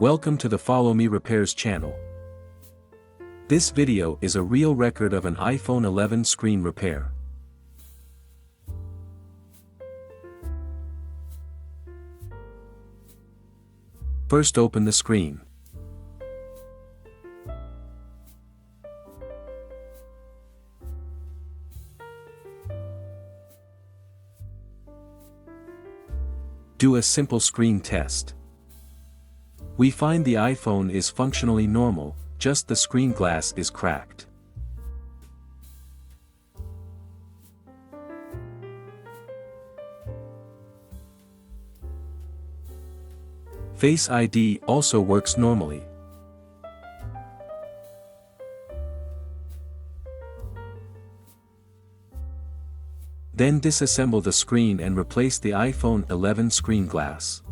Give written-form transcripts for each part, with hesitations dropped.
Welcome to the Follow Me Repairs channel. This video is a real record of an iPhone 11 screen repair. First, open the screen. Do a simple screen test. We find the iPhone is functionally normal, just the screen glass is cracked. Face ID also works normally. Then disassemble the screen and replace the iPhone 11 screen glass.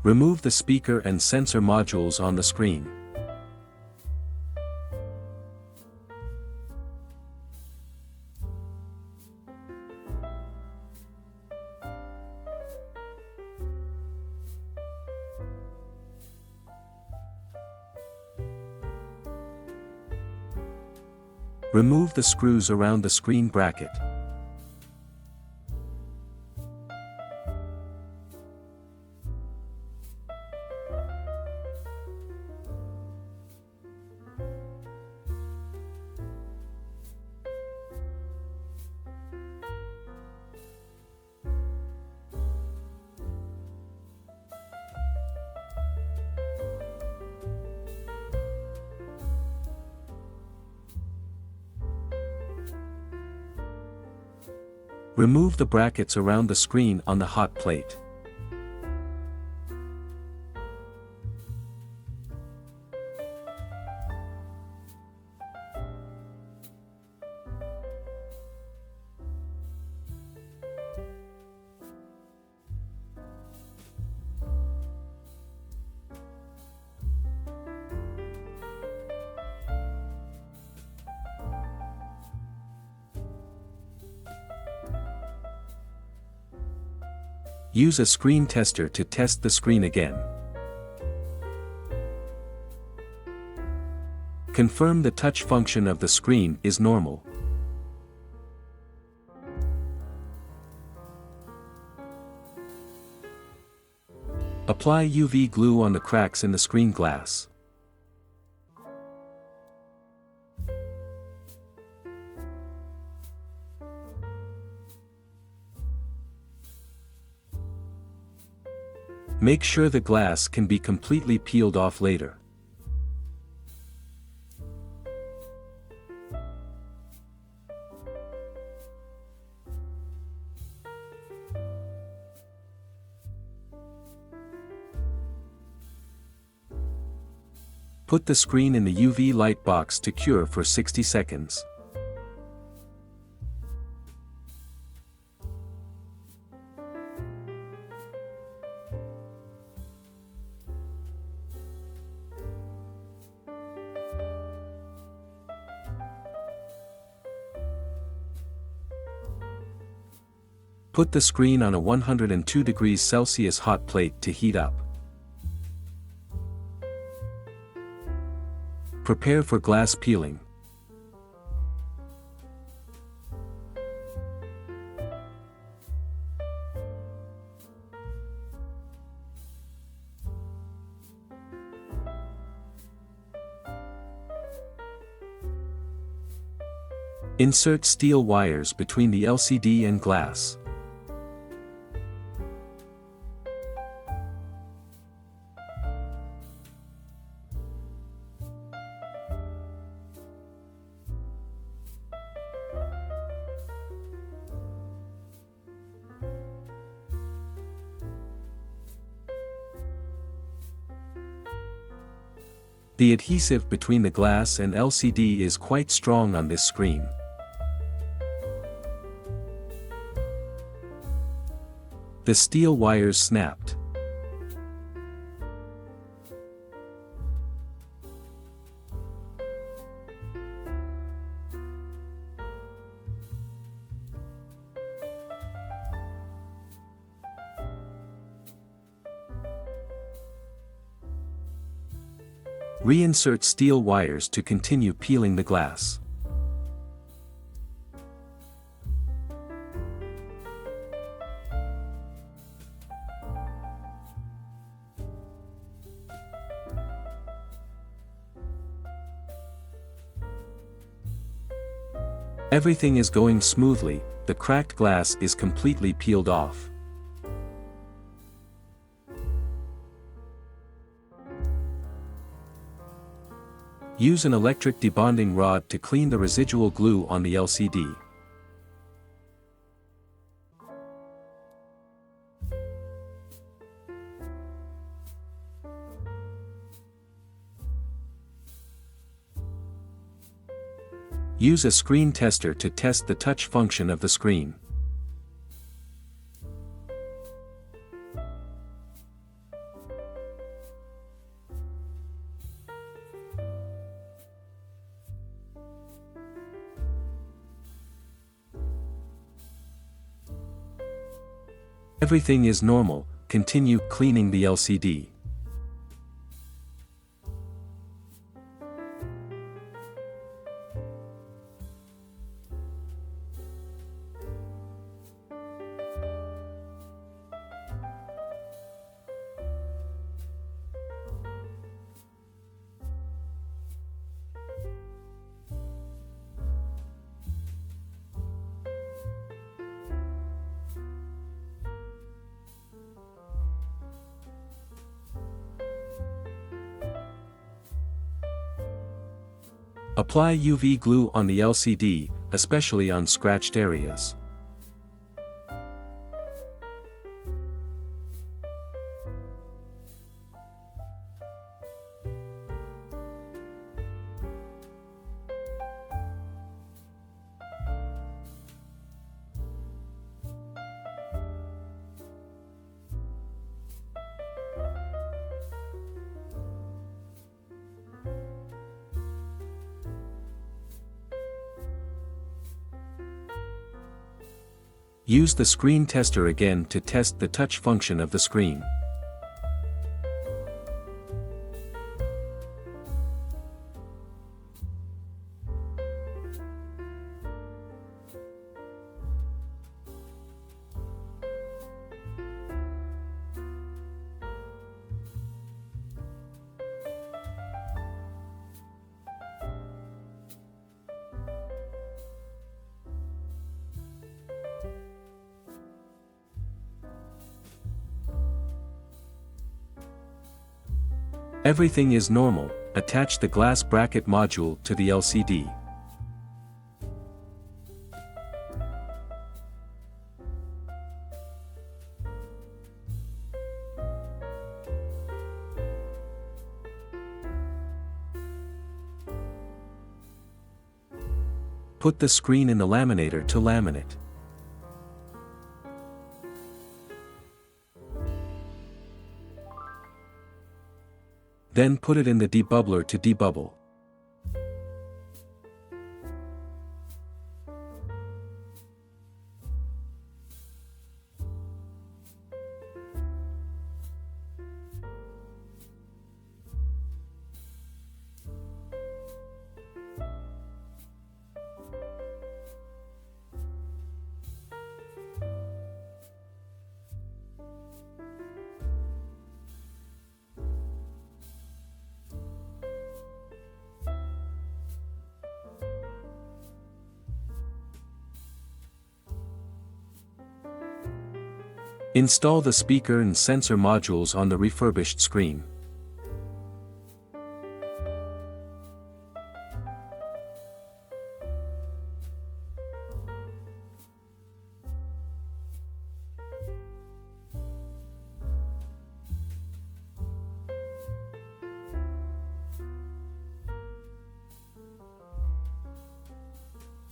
Remove the speaker and sensor modules on the screen. Remove the screws around the screen bracket. Remove the brackets around the screen on the hot plate. Use a screen tester to test the screen again. Confirm the touch function of the screen is normal. Apply UV glue on the cracks in the screen glass. Make sure the glass can be completely peeled off later. Put the screen in the UV light box to cure for 60 seconds. Put the screen on a 102 degrees Celsius hot plate to heat up. Prepare for glass peeling. Insert steel wires between the LCD and glass. The adhesive between the glass and LCD is quite strong on this screen. The steel wires snapped. Reinsert steel wires to continue peeling the glass. Everything is going smoothly, the cracked glass is completely peeled off. Use an electric debonding rod to clean the residual glue on the LCD. Use a screen tester to test the touch function of the screen. Everything is normal, continue cleaning the LCD. Apply UV glue on the LCD, especially on scratched areas. Use the screen tester again to test the touch function of the screen. Everything is normal, attach the glass bracket module to the LCD. Put the screen in the laminator to laminate. Then put it in the debubbler to debubble. Install the speaker and sensor modules on the refurbished screen.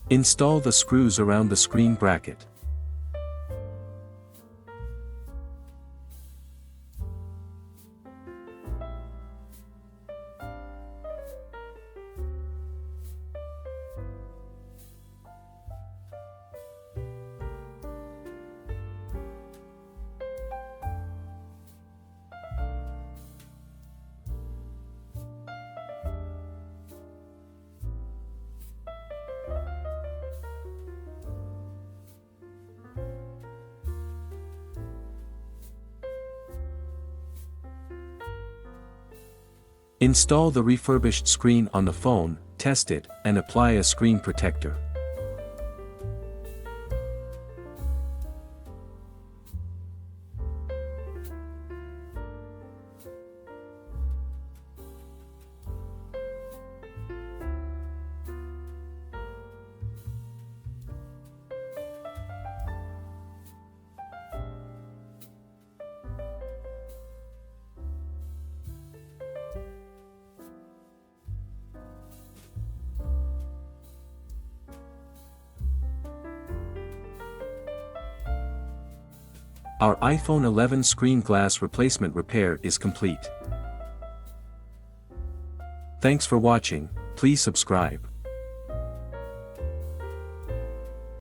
Install the screws around the screen bracket. Install the refurbished screen on the phone, test it, and apply a screen protector. Our iPhone 11 screen glass replacement repair is complete. Thanks for watching. Please subscribe.